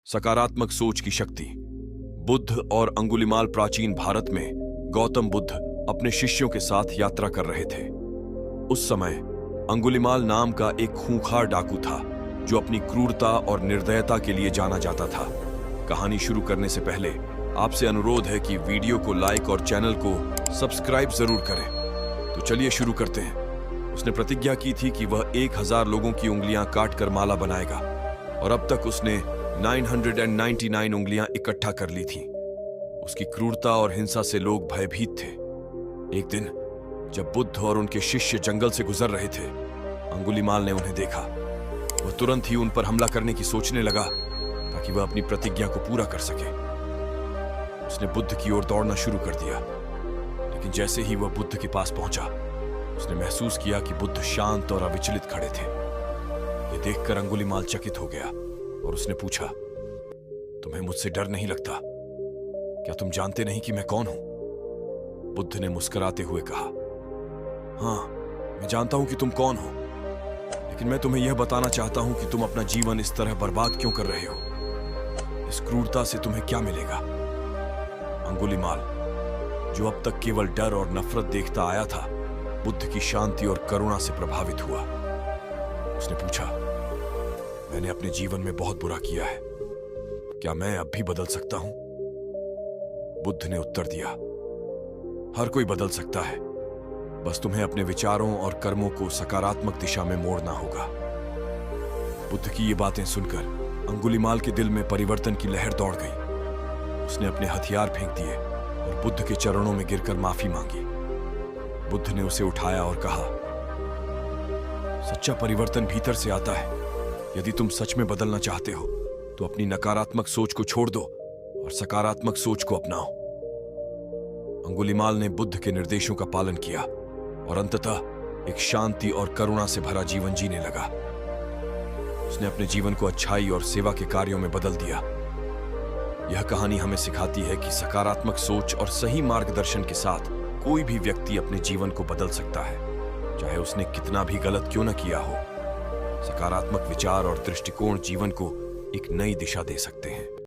सकारात्मक सोच की शक्ति। बुद्ध और अंगुलिमाल प्राचीन भारत में गौतम बुद्ध अपने शिष्यों के साथ यात्रा कर रहे थे। उस समय अंगुलिमाल नाम का एक खूंखार डाकू था जो अपनी क्रूरता और निर्दयता के लिए जाना जाता था। कहानी शुरू करने से पहले आपसे अनुरोध है कि वीडियो को लाइक और चैनल को सब्सक्राइब जरूर करें। तो चलिए शुरू करते हैं। उसने प्रतिज्ञा की थी कि वह 1000 लोगों की उंगलियां काटकर माला बनाएगा और अब तक उसने 999 उंगलियां इकट्ठा कर ली थीं। उसकी क्रूरता और हिंसा से लोग भयभीत थे। एक दिन जब बुद्ध और उनके शिष्य जंगल से गुजर रहे थे, अंगुलिमाल ने उन्हें देखा। वह तुरंत ही उन पर हमला करने की सोचने लगा ताकि वह अपनी प्रतिज्ञा को पूरा कर सके। उसने बुद्ध की ओर दौड़ना शुरू कर दिया, लेकिन जैसे ही वह बुद्ध के पास पहुंचा, उसने महसूस किया कि बुद्ध शांत और अविचलित खड़े थे। यह देखकर अंगुलिमाल चकित हो गया और उसने पूछा, तुम्हें मुझसे डर नहीं लगता? क्या तुम जानते नहीं कि मैं कौन हूं? बुद्ध ने मुस्कुराते हुए कहा, हाँ, मैं जानता हूं कि तुम कौन हो, लेकिन मैं तुम्हें यह बताना चाहता हूं कि तुम अपना जीवन इस तरह बर्बाद क्यों कर रहे हो। इस क्रूरता से तुम्हें क्या मिलेगा? अंगुलिमाल, जो अब तक केवल डर और नफरत देखता आया था, बुद्ध की शांति और करुणा से प्रभावित हुआ। उसने पूछा, मैंने अपने जीवन में बहुत बुरा किया है, क्या मैं अब भी बदल सकता हूं? बुद्ध ने उत्तर दिया, हर कोई बदल सकता है, बस तुम्हें अपने विचारों और कर्मों को सकारात्मक दिशा में मोड़ना होगा। बुद्ध की ये बातें सुनकर अंगुलिमाल के दिल में परिवर्तन की लहर दौड़ गई। उसने अपने हथियार फेंक दिए और बुद्ध के चरणों में गिरकर माफी मांगी। बुद्ध ने उसे उठाया और कहा, सच्चा परिवर्तन भीतर से आता है। यदि तुम सच में बदलना चाहते हो तो अपनी नकारात्मक सोच को छोड़ दो और सकारात्मक सोच को अपनाओ। अंगुलिमाल ने बुद्ध के निर्देशों का पालन किया और अंततः एक शांति और करुणा से भरा जीवन जीने लगा। उसने अपने जीवन को अच्छाई और सेवा के कार्यों में बदल दिया। यह कहानी हमें सिखाती है कि सकारात्मक सोच और सही मार्गदर्शन के साथ कोई भी व्यक्ति अपने जीवन को बदल सकता है, चाहे उसने कितना भी गलत क्यों न किया हो। सकारात्मक विचार और दृष्टिकोण जीवन को एक नई दिशा दे सकते हैं।